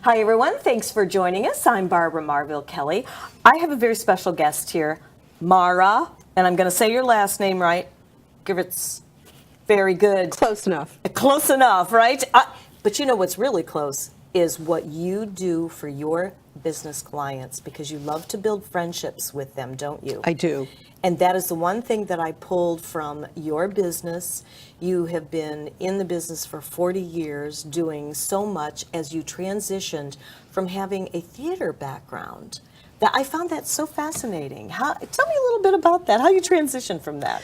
Hi, everyone. Thanks for joining us. I'm Barbara Marville Kelly. I have a very special guest here, Mara, and I'm going to say your last name right. Gurevitz. Very good. Close enough. Close enough, right? But you know what's really close is what you do for your business clients, because you love to build friendships with them, don't you? I do. And that is the one thing that I pulled from your business. You have been in the business for 40 years, doing so much as you transitioned from having a theater background. That I found that so fascinating. Tell me a little bit about that, how you transitioned from that.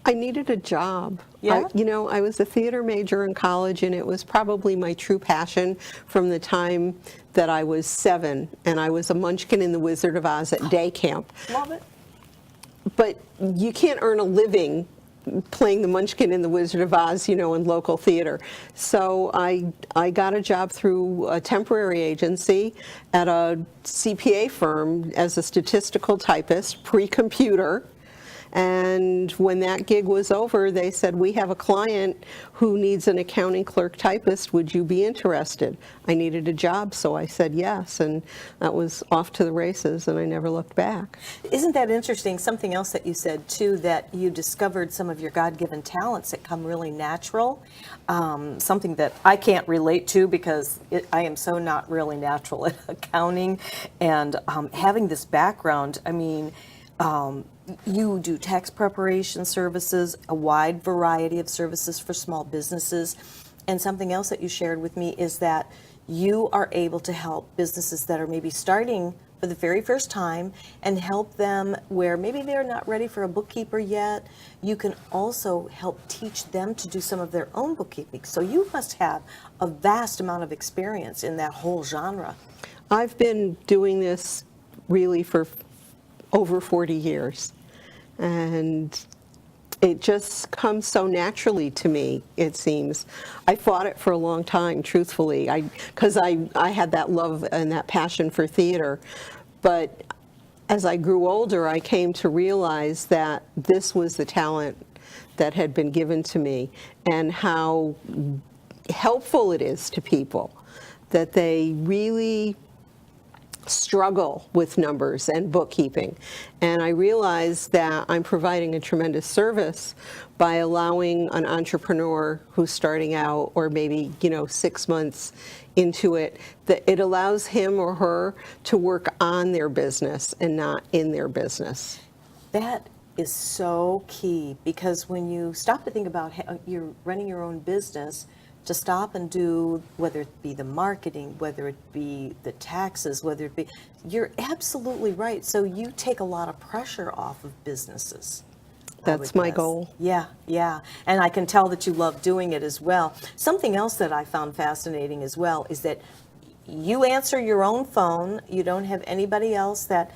I needed a job. Yeah? I was a theater major in college, and it was probably my true passion from the time that I was 7, and I was a munchkin in the Wizard of Oz at day camp. Love it. But you can't earn a living playing the munchkin in the Wizard of Oz, in local theater. So I got a job through a temporary agency at a CPA firm as a statistical typist, pre-computer. And when that gig was over, they said, we have a client who needs an accounting clerk typist. Would you be interested? I needed a job, so I said yes. And that was off to the races, and I never looked back. Isn't that interesting? Something else that you said, too, that you discovered some of your God-given talents that come really natural. Something that I can't relate to because I am so not really natural at accounting. And having this background, I mean, you do tax preparation services, a wide variety of services for small businesses. And something else that you shared with me is that you are able to help businesses that are maybe starting for the very first time and help them where maybe they're not ready for a bookkeeper yet. You can also help teach them to do some of their own bookkeeping. So you must have a vast amount of experience in that whole genre. I've been doing this really for over 40 years, and it just comes so naturally to me, it seems. I fought it for a long time, truthfully, because I had that love and that passion for theater. But as I grew older, I came to realize that this was the talent that had been given to me, and how helpful it is to people, that they really struggle with numbers and bookkeeping. And I realized that I'm providing a tremendous service by allowing an entrepreneur who's starting out, or maybe 6 months into it, that it allows him or her to work on their business and not in their business. That is so key, because when you stop to think about how you're running your own business, to stop and do, whether it be the marketing, whether it be the taxes, whether it be, you're absolutely right. So you take a lot of pressure off of businesses. That's my goal. Yeah, yeah. And I can tell that you love doing it as well. Something else that I found fascinating as well is that you answer your own phone. You don't have anybody else that,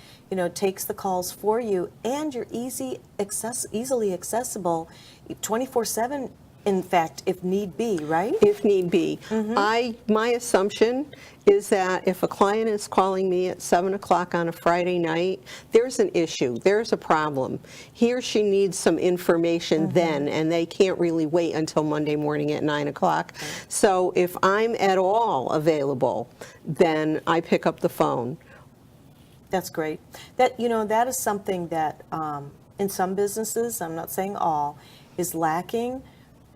takes the calls for you, and you're easily accessible 24/7. In fact, if need be, right? If need be. Mm-hmm. My assumption is that if a client is calling me at 7 o'clock on a Friday night, there's an issue, there's a problem. He or she needs some information then, and they can't really wait until Monday morning at 9 o'clock. So if I'm at all available, then I pick up the phone. That's great. That is something that in some businesses, I'm not saying all, is lacking.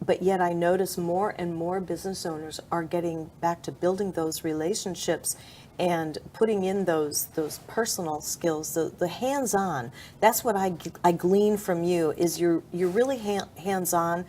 But yet I notice more and more business owners are getting back to building those relationships and putting in those personal skills, the hands-on. That's what I glean from you, is you're really hands-on,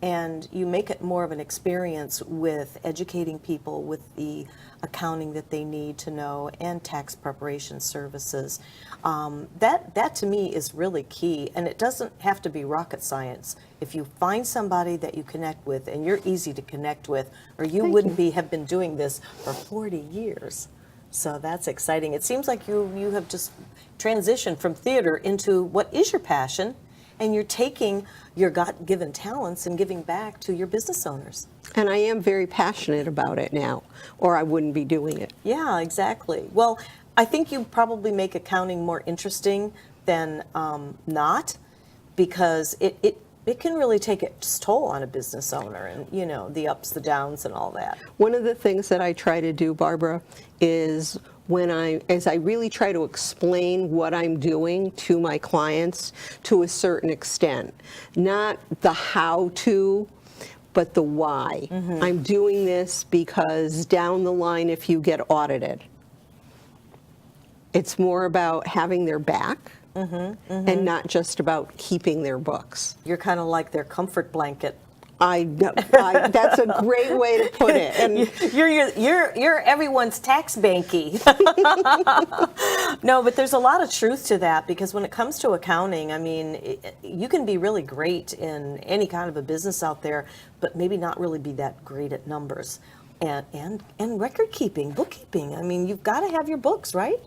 and you make it more of an experience with educating people with the accounting that they need to know, and tax preparation services. That to me is really key, and it doesn't have to be rocket science. If you find somebody that you connect with, and you're easy to connect with, or you wouldn't have been doing this for 40 years. So that's exciting. It seems like you have just transitioned from theater into what is your passion, and you're taking your God-given talents and giving back to your business owners. And I am very passionate about it now, or I wouldn't be doing it. Yeah, exactly. Well, I think you probably make accounting more interesting than not, because it can really take its toll on a business owner, and the ups, the downs, and all that. One of the things that I try to do, Barbara, is as I really try to explain what I'm doing to my clients to a certain extent, not the how to, but the why. I'm doing this because down the line, if you get audited, it's more about having their back and not just about keeping their books. You're kind of like their comfort blanket. That's a great way to put it. And You're everyone's tax banky. No, but there's a lot of truth to that, because when it comes to accounting, I mean, you can be really great in any kind of a business out there, but maybe not really be that great at numbers and record keeping, bookkeeping. I mean, you've got to have your books, right?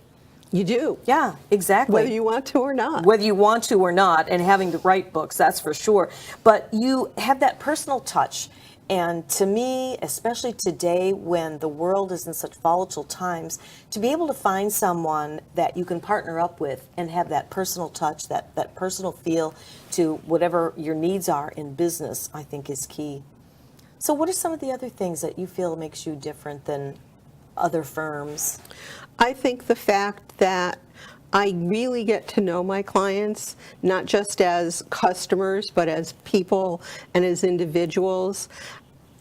you do. Yeah, exactly. Whether you want to or not. Whether you want to or not, and having the right books, that's for sure. But you have that personal touch. And to me, especially today when the world is in such volatile times, to be able to find someone that you can partner up with and have that personal touch, that personal feel to whatever your needs are in business, I think is key. So what are some of the other things that you feel makes you different than other firms? I think the fact that I really get to know my clients, not just as customers, but as people and as individuals.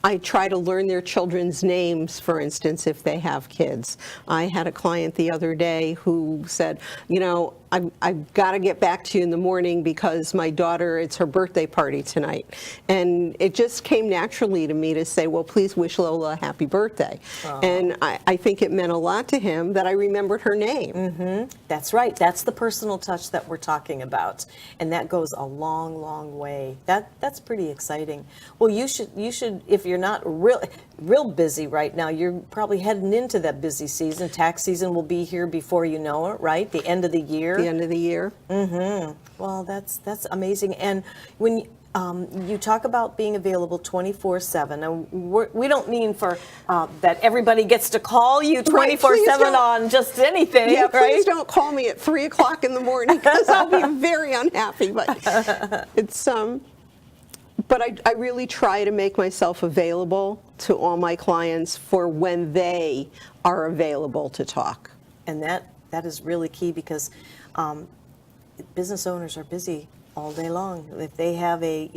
I try to learn their children's names, for instance, if they have kids. I had a client the other day who said, I've got to get back to you in the morning because my daughter, it's her birthday party tonight. And it just came naturally to me to say, well, please wish Lola a happy birthday. Aww. And I think it meant a lot to him that I remembered her name. Mm-hmm. That's right. That's the personal touch that we're talking about. And that goes a long, long way. That's pretty exciting. Well, you should, if you're not real busy right now, you're probably heading into that busy season. Tax season will be here before you know it, right? The end of the year. The end of the year. Mm-hmm. Well, that's amazing. And when you talk about being available 24/7, and we don't mean for that everybody gets to call you 24/7 on just anything. Yeah, right? please don't call me at 3 o'clock in the morning because I'll be very unhappy. But it's But I really try to make myself available to all my clients for when they are available to talk. And that is really key, because business owners are busy all day long. If they have a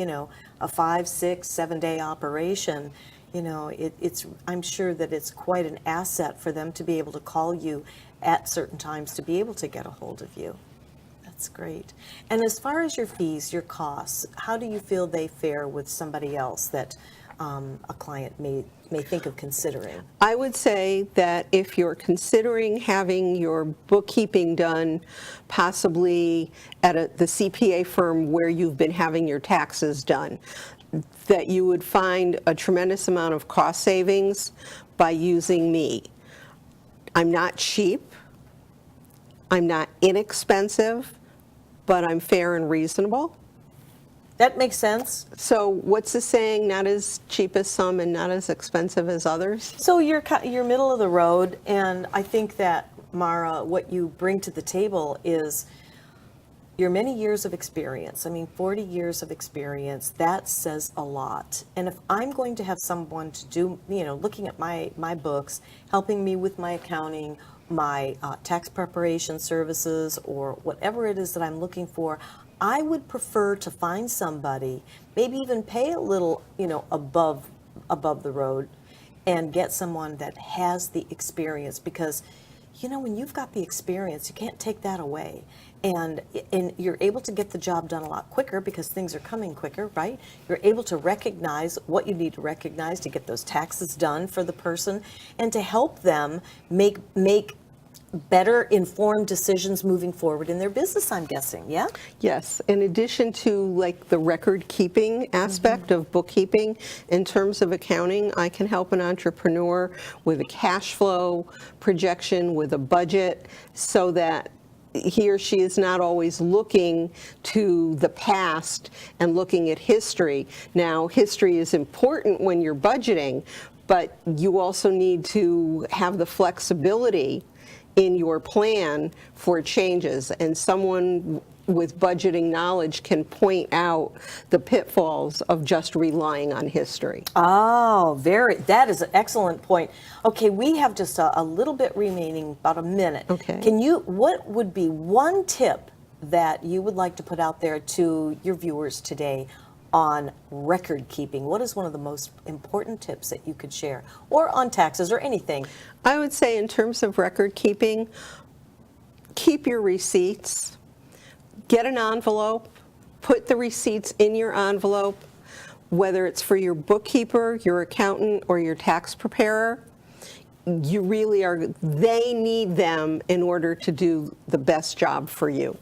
5, 6, 7 day operation, I'm sure that it's quite an asset for them to be able to call you at certain times to be able to get a hold of you. That's great. And as far as your fees, your costs, how do you feel they fare with somebody else that a client may think of considering? I would say that if you're considering having your bookkeeping done possibly at the CPA firm where you've been having your taxes done, that you would find a tremendous amount of cost savings by using me. I'm not cheap, I'm not inexpensive, but I'm fair and reasonable. That makes sense. So what's the saying? Not as cheap as some and not as expensive as others? So you're middle of the road, and I think that, Mara, what you bring to the table is your many years of experience. I mean, 40 years of experience, that says a lot. And if I'm going to have someone to do, looking at my books, helping me with my accounting, my tax preparation services, or whatever it is that I'm looking for, I would prefer to find somebody, maybe even pay a little, above the road, and get someone that has the experience, because, when you've got the experience, you can't take that away. And you're able to get the job done a lot quicker because things are coming quicker, right? You're able to recognize what you need to recognize to get those taxes done for the person, and to help them make better informed decisions moving forward in their business, I'm guessing, yeah? Yes. In addition to the record keeping aspect of bookkeeping, in terms of accounting, I can help an entrepreneur with a cash flow projection, with a budget, so that he or she is not always looking to the past and looking at history. Now, history is important when you're budgeting, but you also need to have the flexibility in your plan for changes. And someone with budgeting knowledge can point out the pitfalls of just relying on history. Oh, that is an excellent point. Okay, we have just a little bit remaining, about a minute. Okay. What would be one tip that you would like to put out there to your viewers today on record keeping? What is one of the most important tips that you could share? Or on taxes or anything? I would say in terms of record keeping, keep your receipts. Get an envelope, put the receipts in your envelope, whether it's for your bookkeeper, your accountant, or your tax preparer. They need them in order to do the best job for you.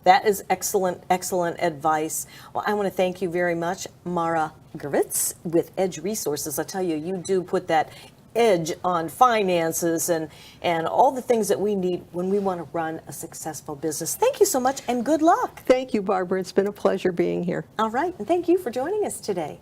That is excellent, excellent advice. Well, I want to thank you very much, Mara Gurevitz with Edge Resources. I tell you, you do put that edge on finances and all the things that we need when we want to run a successful business. Thank you so much and good luck. Thank you, Barbara. It's been a pleasure being here. All right, and thank you for joining us today.